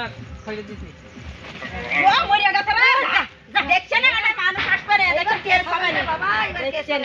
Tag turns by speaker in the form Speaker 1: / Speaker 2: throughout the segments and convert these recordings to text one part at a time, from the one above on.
Speaker 1: যাক ফেলে দিছি
Speaker 2: ও মরিয়া গেছে রে যা দেখছেন না এটা মানুষ আসবে রে দেখছেন কে খাবে না বাবা এবার দেখছেন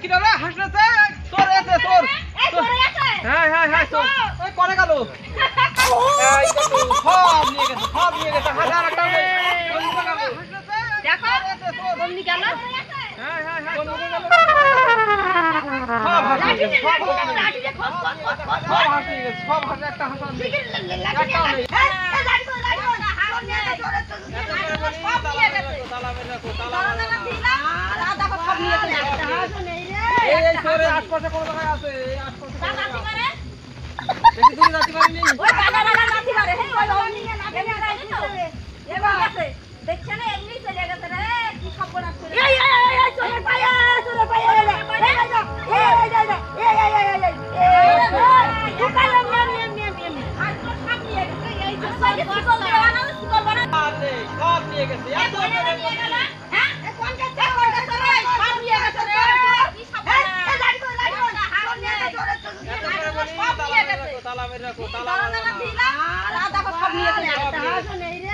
Speaker 1: কিনারে হাসনাছে তোর আছে তোর এই তোর আছে হ্যাঁ তোর ওই করে গেল এই তো সব নিয়ে গেছে হাজার টাকা হাসনাছে দেখো বন্ধি গেল হ্যাঁ কোন গেল সব হাসি সব হাসি একটা হাসন একটা নেই এই সরে আশপাশে কোন জায়গায় আছে এই আশপাশে দাঁতি মারে বেশি দূরে দাঁতি মারেনি
Speaker 2: ওই দাদা দাঁতি মারে হে ওই অমনি এমনি রাইছে তো এবার আছে দেখছেন এমনি চলে গেছে রে কি সর্বনাশ করে এই চলে পায়া উকালাম নেম আর তো সব নিয়ে গেছে এই তো সব
Speaker 1: নিয়ে গেছে
Speaker 2: এত নিয়ে গেল হ্যাঁ কোন গেছে রে সব নিয়ে গেছে রে কি সব
Speaker 1: তালা মেরে রাখো তালা
Speaker 2: দিলা রাধা কো সব নিয়ে গেছে একটা হাসো নেই রে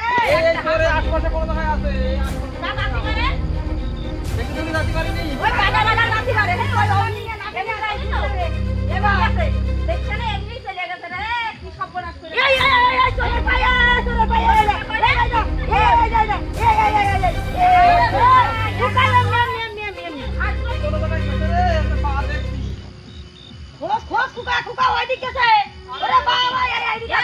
Speaker 1: এই সরে আশপাশে কোন জায়গায় আছে
Speaker 2: দাঁতি মারে
Speaker 1: বেশি দূরে দাঁতি মারেনি
Speaker 2: ওই দাদা দাঁতি মারে হে ওই অমনি এমনি রাইছে তো এবার আছে দেখছেন এমনি চলে গেছে রে কি সর্বনাশ করে এই চলে পায়া উকালাম নেম আর তো
Speaker 1: কোন জায়গায় গেছে রে পা দেখছি
Speaker 2: খোঁজ কুকা ওইদিকে গেছে ওরে বাবা এইদিকে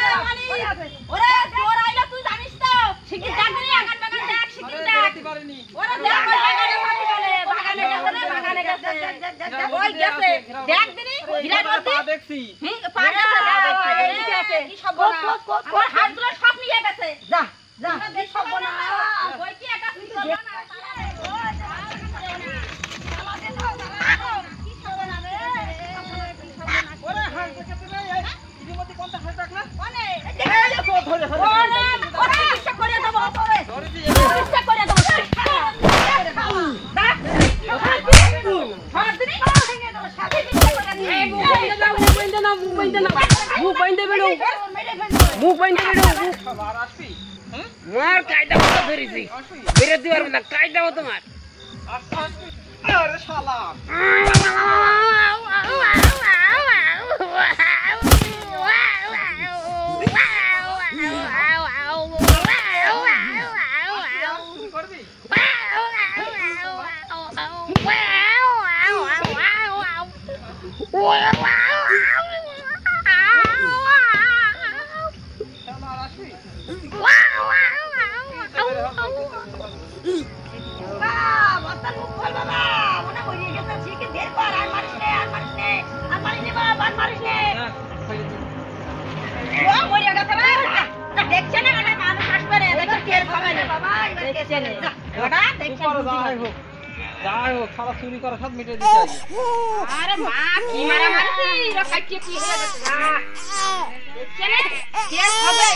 Speaker 2: আছে ওরে তোর আইলা তুই জানিস তো শিগগির ডাকনি আগান বাগান ডাক শিগগির ডাক
Speaker 1: দাঁতি মারেনি
Speaker 2: ওরে দেখ বাগানে গেছে ওই গেছে দেখ দিনি হিরা বলতি
Speaker 1: পা দেখছি
Speaker 2: পা গেছে এইদিকে আছে কি সর্বনাশ আমার হাতগুলো সব নিয়ে গেছে যা কি সর্বনাশ ওই কি একটা কি সর্বনাশ করে দেবো
Speaker 3: মুখ বাইন্দে বেরো
Speaker 1: খাবার আসবি হুম
Speaker 3: মার কায়দা মতো ধরেছি
Speaker 1: আসবি
Speaker 3: বেরো দিবার না কায়দা মতো মার
Speaker 1: আসবি আরে শালা চুরি করবি শালা আসবি
Speaker 2: বাবা মুখ খোল বাবা মনে হইয়ে গেছে শিখে বের কর আর মারিস নে বাবা আর মারিস নে
Speaker 1: হ্যাঁ খাইয়ে দে
Speaker 2: ও মরিয়া গেছে রে দেখছ না এটা মানুষ আসবে রে দেখো কে খাবে রে বাবা দেখছ না ওটা দেখছ
Speaker 1: যাই হোক শালা চুরি করা সব মিটে দিতে আগে
Speaker 2: আরে মা কি মারা মারছি রে কাটিয়ে কি হয়ে গেছে দেখছ না কে খাবে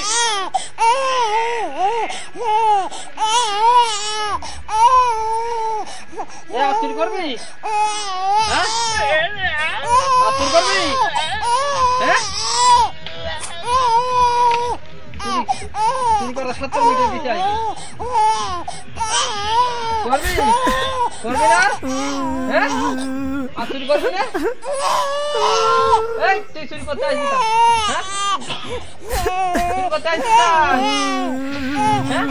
Speaker 1: এ আর চুরি করবি হ্যাঁ আর চুরি করবি হ্যাঁ চুরি করা সব মিটে দিতে আগে করবি করবি না হ্যাঁ আর চুরি করবি না এই তুই চুরি করতে আসবি না হ্যাঁ চুরি করতে আসবি না হ্যাঁ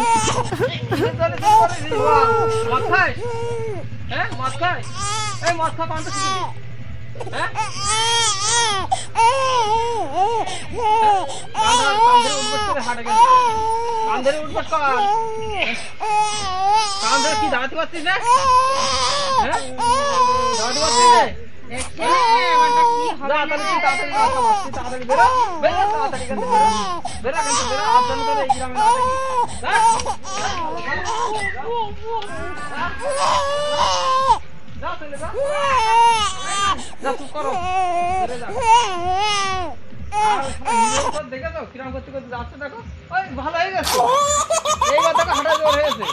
Speaker 1: মদ খাই হ্যাঁ মদ খাই এই মদ খা পান তো শিখবি হ্যাঁ কান্ধে উঠবস করে হাঁটে গেছে কান্ধে উঠবস কর কান্ধে কি দাঁড়াতে পারছিস না হ্যাঁ দাঁড়াতে পারছিস না তাড়াতাড়ি বেরো বেরো তাড়াতাড়ি বেরো আবদান করে এই গ্রামে যা চলে যা যা চুপ করো দেখেছো কিরাম করতে করতে যাচ্ছে দেখো ওই ভালো হয়ে গেছে এইবার দেখো হাঁটা জোর হয়েছে